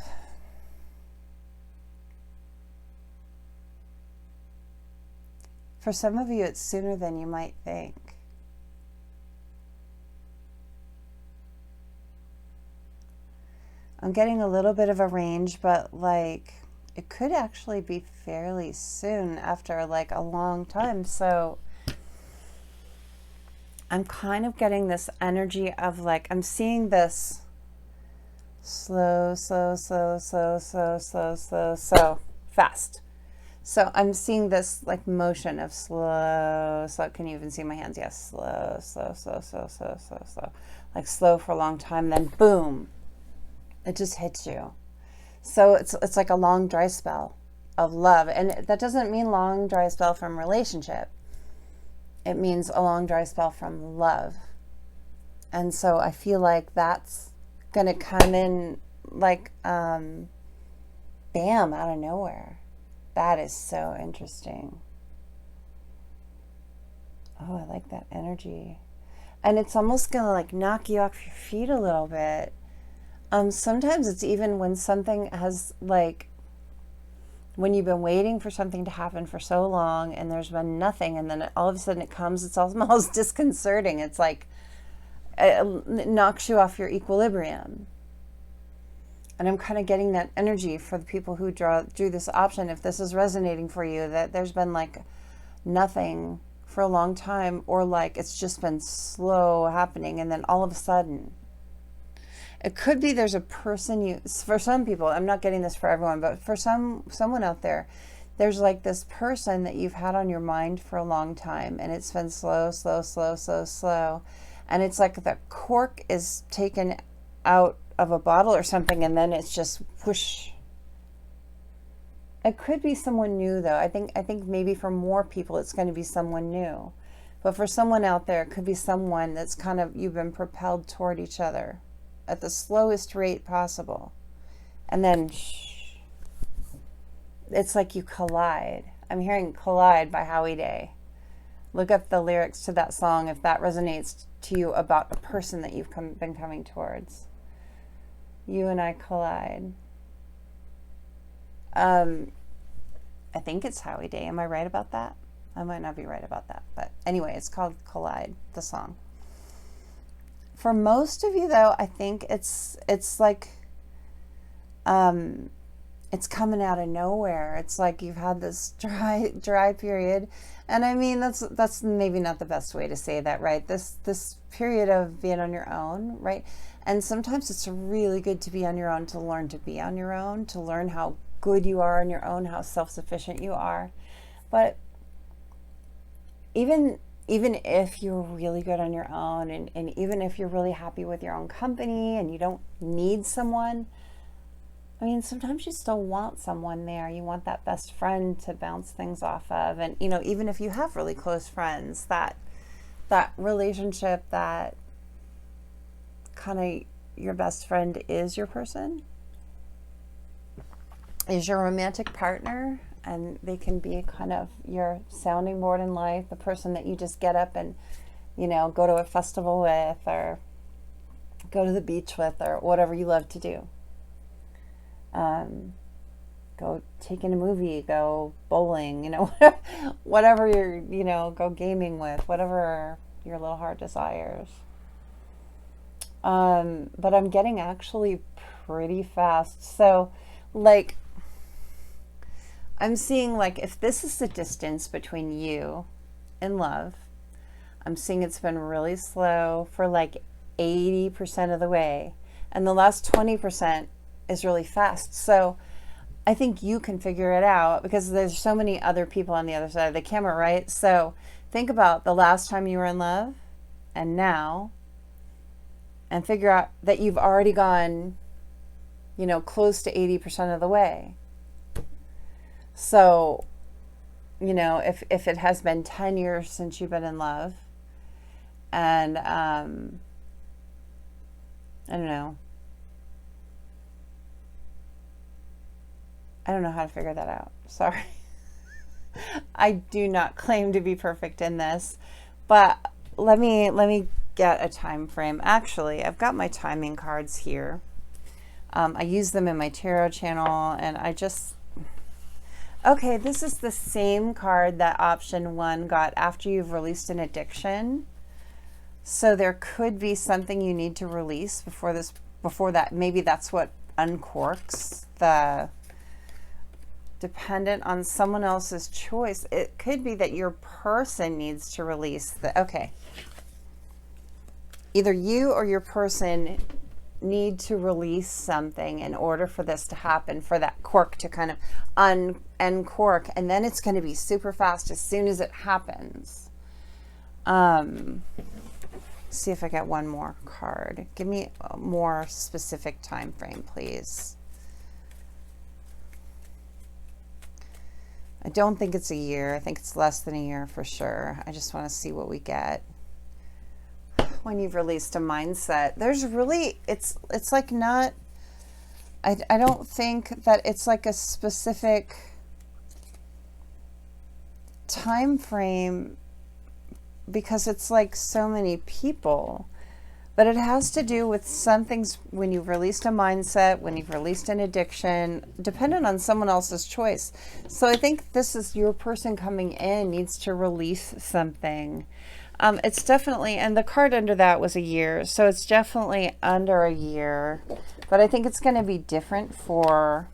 For some of you, it's sooner than you might think. I'm getting a little bit of a range, but like, it could actually be fairly soon after like a long time, so I'm kind of getting this energy of like, I'm seeing this slow, fast. So I'm seeing this like motion of slow. Can you even see my hands? Yes, slow. Like slow for a long time, then boom, it just hits you. So it's like a long dry spell of love. And that doesn't mean long dry spell from relationship. it means a long dry spell from love. And so I feel like that's going to come in like, bam, out of nowhere. That is so interesting. Oh, I like that energy. And it's almost going to like knock you off your feet a little bit. Sometimes it's even when something has like, when you've been waiting for something to happen for so long and there's been nothing, and then all of a sudden it comes, it's almost disconcerting. It's like, it knocks you off your equilibrium. And I'm kind of getting that energy for the people who drew this option. If this is resonating for you, that there's been like nothing for a long time, or like it's just been slow happening, and then all of a sudden, it could be there's a person for some people, I'm not getting this for everyone, but for someone out there, there's like this person that you've had on your mind for a long time, and it's been slow, slow, slow, slow, slow. And it's like the cork is taken out of a bottle or something, and then it's just whoosh. It could be someone new, though. I think maybe for more people it's going to be someone new. But for someone out there, it could be someone that's kind of, you've been propelled toward each other at the slowest rate possible. And then it's like you collide. I'm hearing Collide by 𝗟𝗓𝗓𝗏. Look up the lyrics to that song if that resonates to you about a person that you've been coming towards. You and I collide. I think it's 𝗟𝗓𝗓𝗏. Am I right about that? I might not be right about that. But anyway, it's called Collide, the song. For most of you, though, I think it's like, it's coming out of nowhere. It's like you've had this dry period. And I mean, that's maybe not the best way to say that, right? This period of being on your own, right? And sometimes it's really good to be on your own, to learn to be on your own, to learn how good you are on your own, how self-sufficient you are. But even if you're really good on your own, and even if you're really happy with your own company and you don't need someone, I mean, sometimes you still want someone there. You want that best friend to bounce things off of. And, you know, even if you have really close friends, that relationship, that kind of your best friend is your person, is your romantic partner. And they can be kind of your sounding board in life, the person that you just get up and, you know, go to a festival with, or go to the beach with, or whatever you love to do. Go take in a movie, go bowling, you know, whatever you're, you know, go gaming with, whatever your little heart desires. But I'm getting actually pretty fast. So like, I'm seeing like, if this is the distance between you and love, I'm seeing it's been really slow for like 80% of the way. And the last 20% is really fast. So I think you can figure it out, because there's so many other people on the other side of the camera, right? So think about the last time you were in love and now, and figure out that you've already gone, you know, close to 80% of the way. So, you know, if it has been 10 years since you've been in love, and I don't know how to figure that out. Sorry. I do not claim to be perfect in this, but let me get a time frame. Actually, I've got my timing cards here. I use them in my tarot channel, and I just, okay, this is the same card that option 1 got after you've released an addiction. So there could be something you need to release before that. Maybe that's what uncorks the dependent on someone else's choice. It could be that your person needs to release okay. Either you or your person need to release something in order for this to happen, for that cork to kind of uncork, and then it's going to be super fast as soon as it happens. See if I get one more card. Give me a more specific time frame, please. I don't think it's a year. I think it's less than a year for sure. I just want to see what we get. When you've released a mindset, there's really, it's like not, I don't think that it's like a specific time frame, because it's like so many people, but it has to do with some things when you've released a mindset, when you've released an addiction, dependent on someone else's choice. So I think this is your person coming in needs to release something. It's definitely, and the card under that was a year, so it's definitely under a year, but I think it's going to be different for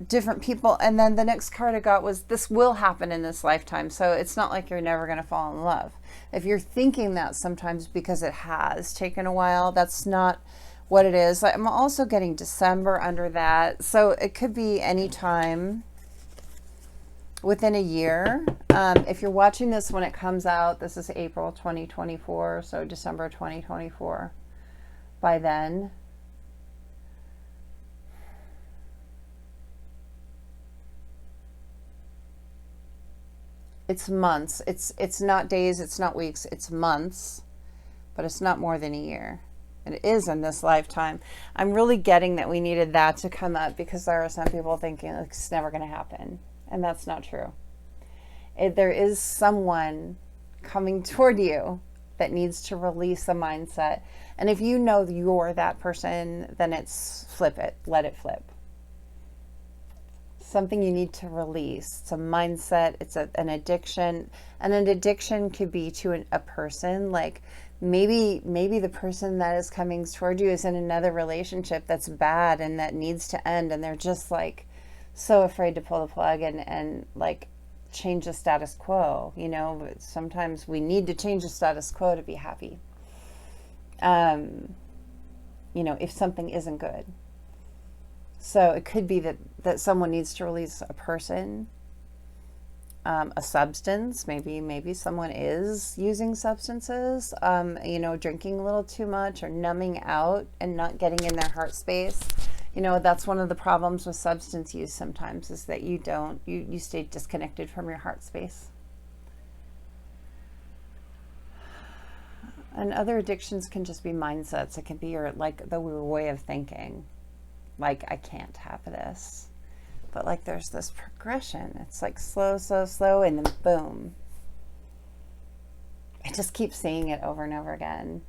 different people. And then the next card I got was, this will happen in this lifetime, so it's not like you're never going to fall in love. If you're thinking that sometimes because it has taken a while, that's not what it is. I'm also getting December under that, so it could be any time within a year. If you're watching this when it comes out, this is April 2024, so December 2024. By then, it's months. It's not days, it's not weeks, it's months, but it's not more than a year. It is in this lifetime. I'm really getting that we needed that to come up, because there are some people thinking it's never going to happen. And that's not true. There is someone coming toward you that needs to release a mindset. And if you know you're that person, then it's flip it. Let it flip. Something you need to release. It's a mindset. It's an addiction. And an addiction could be to a person. Like maybe the person that is coming toward you is in another relationship that's bad and that needs to end. And they're just like, so afraid to pull the plug and like change the status quo, you know. But sometimes we need to change the status quo to be happy. You know, if something isn't good. So it could be that someone needs to release a person, a substance. Maybe someone is using substances, you know, drinking a little too much or numbing out and not getting in their heart space. You know, that's one of the problems with substance use sometimes, is that you stay disconnected from your heart space. And other addictions can just be mindsets. It can be your way of thinking. Like, I can't have this. But like there's this progression. It's like slow, slow, slow, and then boom. I just keep seeing it over and over again.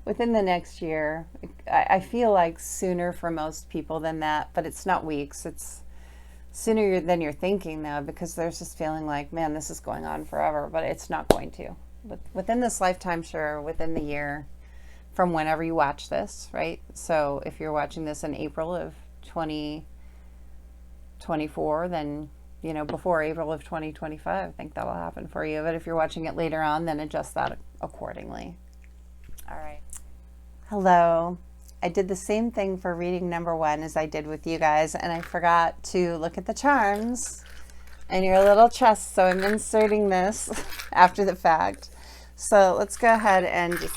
Within the next year, I feel like sooner for most people than that, but it's not weeks. It's sooner than you're thinking, though, because there's this feeling like, man, this is going on forever, but it's not going to. Within this lifetime, sure, within the year, from whenever you watch this, right? So if you're watching this in April of 2024, then, you know, before April of 2025, I think that'll happen for you. But if you're watching it later on, then adjust that accordingly. All right. Hello. I did the same thing for reading number 1 as I did with you guys, and I forgot to look at the charms in your little chest, so I'm inserting this after the fact. So let's go ahead and just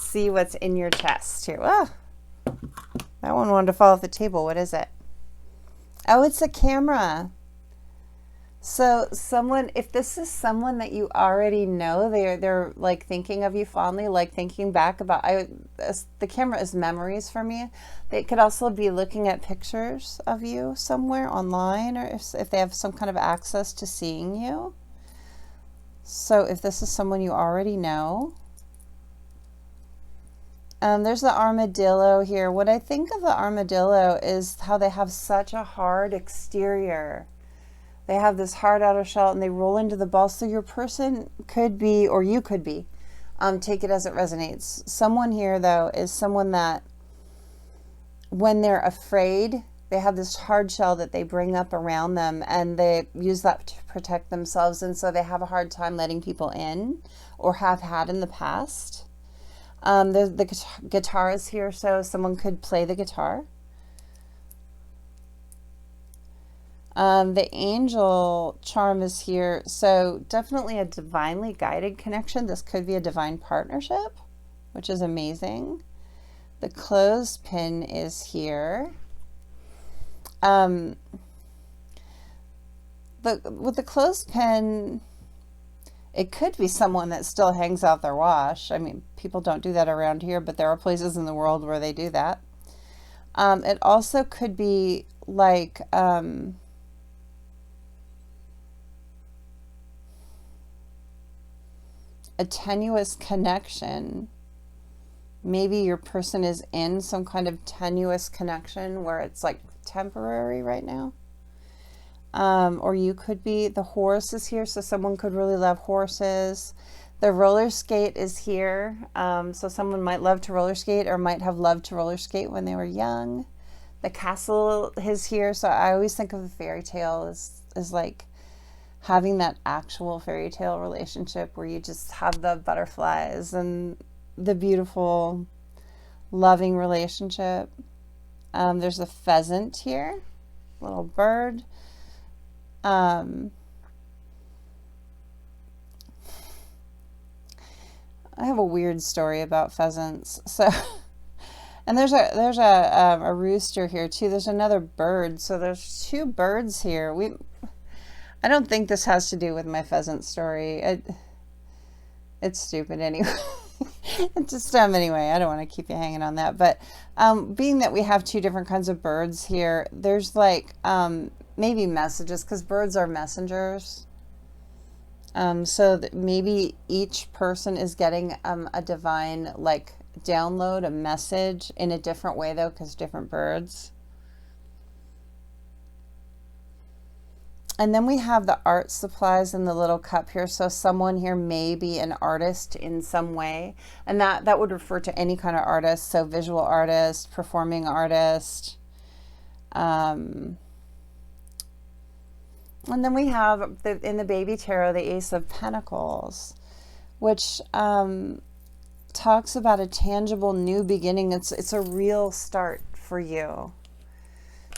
see what's in your chest here. Oh, that one wanted to fall off the table. What is it? Oh, it's a camera. So someone, if this is someone that you already know, they're like thinking of you fondly, like thinking back about, the camera is memories for me. They could also be looking at pictures of you somewhere online, or if they have some kind of access to seeing you. So if this is someone you already know, there's the armadillo here. What I think of the armadillo is how they have such a hard exterior. They have this hard outer shell and they roll into the ball. So your person could be, or you could be, take it as it resonates. Someone here, though, is someone that when they're afraid, they have this hard shell that they bring up around them, and they use that to protect themselves. And so they have a hard time letting people in, or have had in the past. The guitar is here, so someone could play the guitar. The angel charm is here, so definitely a divinely guided connection. This could be a divine partnership, which is amazing. The clothespin is here. with the clothespin, it could be someone that still hangs out their wash. I mean, people don't do that around here, but there are places in the world where they do that. It also could be like a tenuous connection. Maybe your person is in some kind of tenuous connection where it's like temporary right now. Or you could be, the horse is here, so someone could really love horses. The roller skate is here, so someone might love to roller skate or might have loved to roller skate when they were young. The castle is here, so I always think of a fairy tale as like having that actual fairy tale relationship where you just have the butterflies and the beautiful, loving relationship. There's a pheasant here, little bird. I have a weird story about pheasants. So, and there's a rooster here too. There's another bird. So there's two birds here. I don't think this has to do with my pheasant story. It's stupid anyway. It's just anyway. I don't want to keep you hanging on that. But being that we have two different kinds of birds here, there's like maybe messages, because birds are messengers. So that maybe each person is getting a divine like download, a message in a different way though, because different birds. And then we have the art supplies in the little cup here. So someone here may be an artist in some way, and that would refer to any kind of artist. So visual artist, performing artist. And then we have in the baby tarot, the Ace of Pentacles, which talks about a tangible new beginning. It's a real start for you.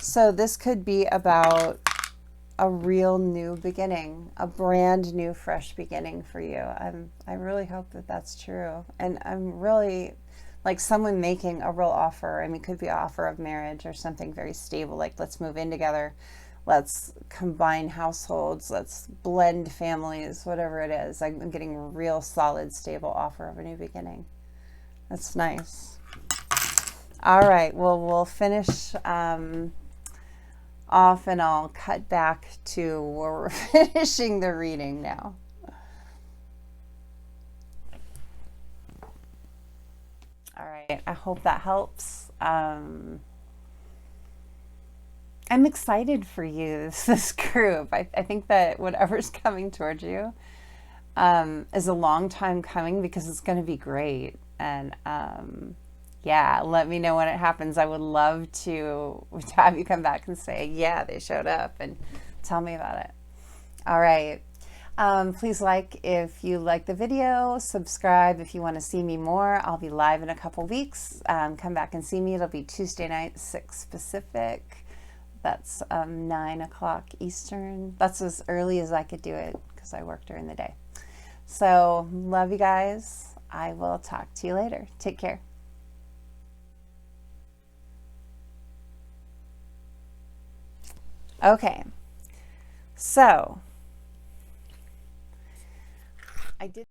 So this could be about a real new beginning, a brand new, fresh beginning for you. I really hope that that's true. And I'm really like someone making a real offer. I mean, it could be an offer of marriage or something very stable, like let's move in together. Let's combine households. Let's blend families, whatever it is. I'm getting a real solid, stable offer of a new beginning. That's nice. All right. Well, we'll finish off and I'll cut back to where we're finishing the reading now. All right. I hope that helps. I'm excited for you, this group. I think that whatever's coming towards you is a long time coming, because it's going to be great. And yeah, let me know when it happens. I would love to have you come back and say, yeah, they showed up, and tell me about it. All right. Please like if you like the video, subscribe if you want to see me more. I'll be live in a couple weeks. Come back and see me. It'll be Tuesday night, 6 Pacific. That's 9 o'clock Eastern. That's as early as I could do it because I work during the day. So love you guys. I will talk to you later. Take care. Okay, so I did